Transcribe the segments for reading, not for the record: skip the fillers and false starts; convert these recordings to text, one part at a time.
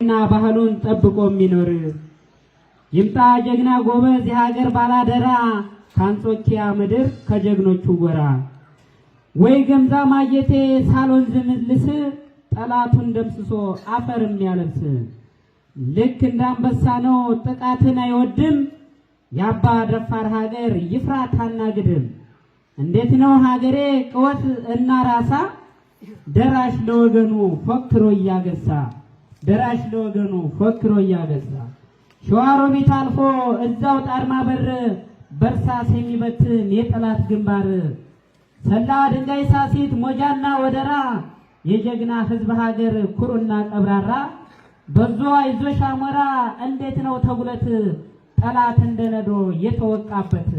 እና ባህሉን ጠብቆ የሚኖር ይምጣ ጀግና ጎበዝ የሀገር ባላደራ ካንጾኪያ ምድር ከጀግኖቹ ጎራ ወይ ገምዛ ማየቴ ሳሎን ዝምልስ ጠላቱን ደምስሶ አፈር የሚያለብስ ልክ እንዳንበሳ ነው ጥቃትን አይወድም ያባ ደፋር ሀገር ይፍራታና ግድም እንዴት ነው ሀገሬ ቅወት እና ራሳ ደራሽ ለወገኑ ፎክሮ ያገሳ ደራሽ ለወገኑ ፎክሮ ያገሳ ሸዋሮቢት አልፎ እዛው ጣርማ በር በርሳስ የሚበትን የጠላት ግንባር ሰላ ድንጋይ ሳሲት ሞጃና ወደራ የጀግና ህዝብ ሀገር ኩሩና ቀብራራ በዞ አይዞሽ አሞራ እንዴት ነው ተጉለት ጠላት እንደነዶ የተወቃበት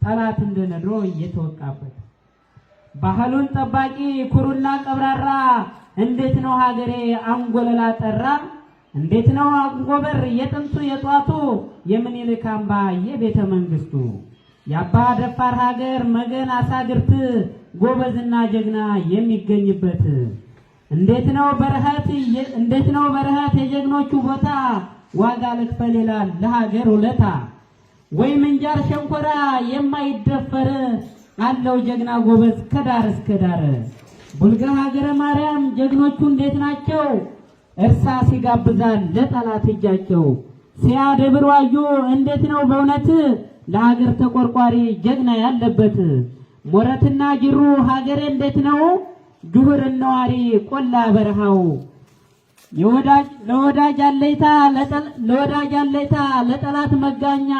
ጠላት እንደነዶ የተወቃበት ባህሉን ጠባቂ ኩሩና ቀብራራ እንዴት ነው ሀገሬ አንጎለላ ጠራ እንዴት ነው አንጎበር የጥንቱ የጧቱ የምኒልክ አምባ የቤተ መንግስቱ ያባ ደፋር ሀገር መገን አሳግርት ጎበዝና ጀግና የሚገኝበት እንዴት ነው በረሃት የጀግኖቹ ቦታ ዋጋ ልክፈል ይላል ለሀገር ውለታ ወይ ምንጃር ሸንኮራ የማይደፈር አለው ጀግና ጎበዝ ከዳር እስከ ዳር ቡልጋ ሀገረ ማርያም ጀግኖቹ እንዴት ናቸው እርሳስ ይጋብዛል ለጠላት እጃቸው ሲያደብር ዋዩ እንዴት ነው በእውነት ለሀገር ተቆርቋሪ ጀግና ያለበት ሞረትና ጅሩ ሀገሬ እንዴት ነው ዱህር ነዋሪ ቆላ በረሃው ለወዳጅ አለይታ ለጠላት መጋኛ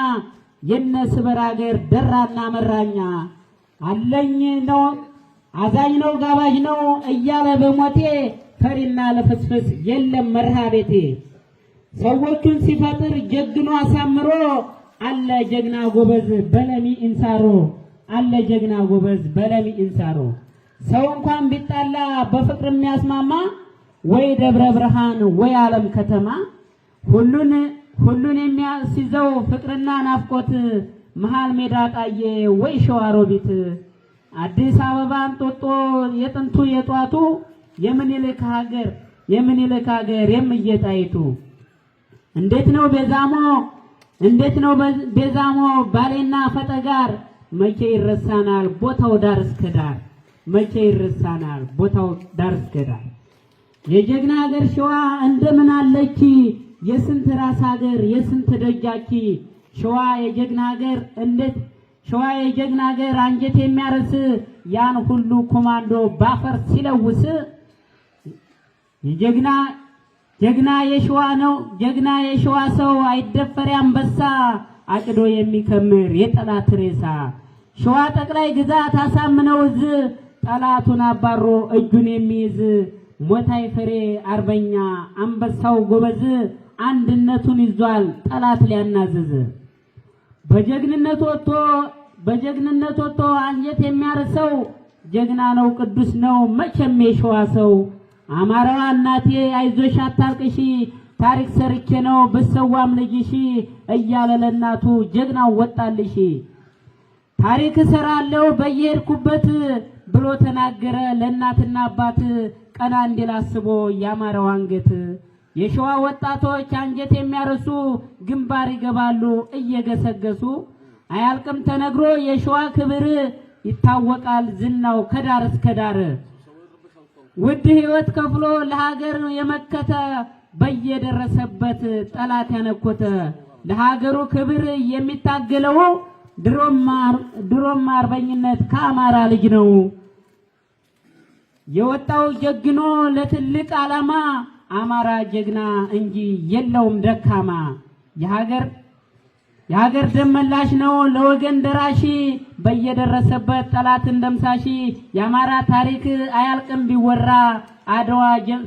የነስበር ሀገር ደራና መራኛ አለኝ ነው አዛኝ ነው ጋባዥ ነው እያለ በሞቴ ፈሪና ለፍስፍስ የለም መርሃ ቤቴ ሰዎቹን ሲፈጥር ጀግኖ አሳምሮ አለ ጀግና ጎበዝ በለሚ ኢንሳሮ አለ ጀግና ጎበዝ በለሚ ኢንሳሮ ሰው እንኳን ቢጣላ በፍቅር የሚያስማማ ወይ ደብረ ብርሃን ወይ ዓለም ከተማ ሁሉን የሚያስይዘው ፍቅርና ናፍቆት መሃል ሜዳ ጣዬ ወይ ሸዋሮቢት አዲስ አበባ እንጦጦ የጥንቱ የጧቱ የምኒልክ ሀገር የምየጣይቱ እንዴት ነው ቤዛሞ ባሌና ፈጠጋር መቼ ይረሳናል ቦታው ዳር እስከ ዳር መቼ ይረሳናል ቦታው ዳር እስከ ዳር የጀግና ሀገር ሸዋ እንደምን አለች የስንት ራስ ሀገር የስንት ደጃች ሸዋ የጀግና ሀገር አንጀት የሚያረስ ያን ሁሉ ኮማንዶ ባፈር ሲለውስ ጀግና የሸዋ ሰው አይደፈር አንበሳ አቅዶ የሚከምር የጠላት ሬሳ ሸዋ ጠቅላይ ግዛት አሳምነው እዝ ጠላቱን አባሮ እጁን የሚይዝ ሞታይ ፍሬ አርበኛ አንበሳው ጎበዝ አንድነቱን ይዟል ጠላት ሊያናዝዝ በጀግንነት ወጥቶ አንጀት የሚያርሰው ጀግና ነው ቅዱስ ነው መቼም የሸዋ ሰው አማራዋ እናቴ አይዞሽ አታልቅሺ ታሪክ ሰርቼ ነው በሰዋም ልጅሽ እያለ ለእናቱ ጀግናው ወጣልሽ ታሪክ ሰራለው በየሄድኩበት ብሎ ተናገረ ለእናትና አባት ቀና እንዲላስቦ ያማራው አንገት የሸዋ ወጣቶች አንጀት የሚያርሱ ግንባር ይገባሉ እየገሰገሱ አያልቅም ተነግሮ የሸዋ ክብር ይታወቃል ዝናው ከዳር እስከ ዳር ውድ ህይወት ከፍሎ ለሀገር የመከተ በየደረሰበት ጠላት ያነኮተ ለሀገሩ ክብር የሚታገለው ድሮም አርበኝነት ከአማራ ልጅ ነው የወጣው ጀግኖ ለትልቅ ዓላማ አማራ ጀግና እንጂ የለውም ደካማ የሀገር ደመላሽ ነው ለወገን ደራሺ በየደረሰበት ጠላትን ደምሳሺ የአማራ ታሪክ አያልቅም ቢወራ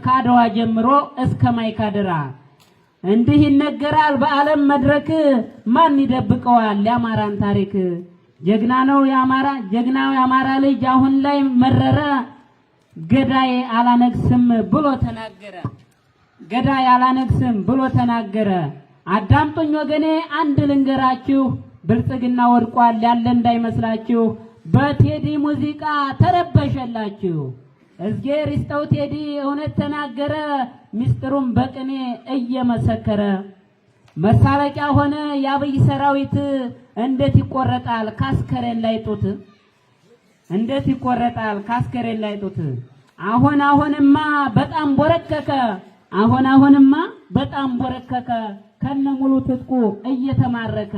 ከአድዋ ጀምሮ እስከ ማይካድራ እንዲህ ይነገራል በዓለም መድረክ ማን ይደብቀዋል የአማራን ታሪክ ጀግናው የአማራ ልጅ አሁን ላይ መረረ ገዳይ አላነግስም ብሎ ተናገረ አዳምጡኝ ወገኔ አንድ ልንገራችሁ ብልጽግና ወድቋል ያለ እንዳይመስላችሁ በቴዲ ሙዚቃ ተረበሸላችሁ እዝጌር ይስጠው ቴዲ እውነት ተናገረ ሚስጥሩን በቅኔ እየመሰከረ መሳለቂያ ሆነ የአብይ ሰራዊት እንዴት ይቆረጣል ካስከሬን ላይ ጡት እንዴት ይቆረጣል ካስከሬን ላይ ጡት አሁንማ በጣም ቦረከከ አሁንማ በጣም ቦረከከ ከነሙሉ ትጥቁ እየተማረከ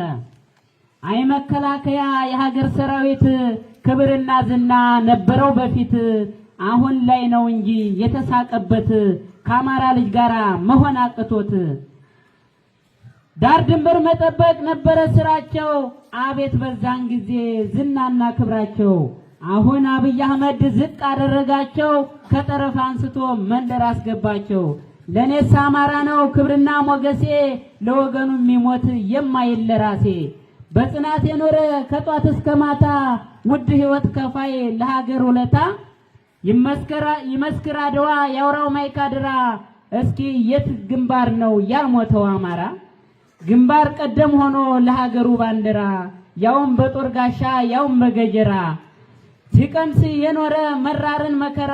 አይ መከላከያ የሀገር ሰራዊት ክብርና ዝና ነበረው በፊት አሁን ላይ ነው እንጂ የተሳቀበት ከአማራ ልጅ ጋራ መሆን አቅቶት ዳር ድንበር መጠበቅ ነበረ ስራቸው አቤት በዛን ጊዜ ዝናና ክብራቸው አሁን አብይ አህመድ ዝቅ አደረጋቸው ከጠረፍ አንስቶ መንደር አስገባቸው ለኔስ አማራ ነው ክብርና ሞገሴ ለወገኑ የሚሞት የማይል ለራሴ በጽናት የኖረ ከጧት እስከ ማታ ውድ ህይወት ከፋይ ለሀገር ውለታ ይመስክር አድዋ ያውራው ማይካድራ እስኪ የት ግንባር ነው ያልሞተው አማራ ግንባር ቀደም ሆኖ ለሀገሩ ባንዲራ ያውም በጦር ጋሻ ያውም በገጀራ ሲቀምስ የኖረ መራርን መከራ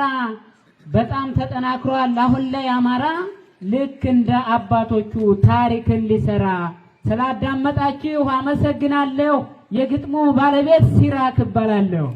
በጣም ተጠናክሯል አሁን ላይ አማራ ልክ እንደ አባቶቹ ታሪክን ሊሰራ ስላዳመጣችሁ አመሰግናለሁ የግጥሙ ባለቤት ሲራክ እባላለሁ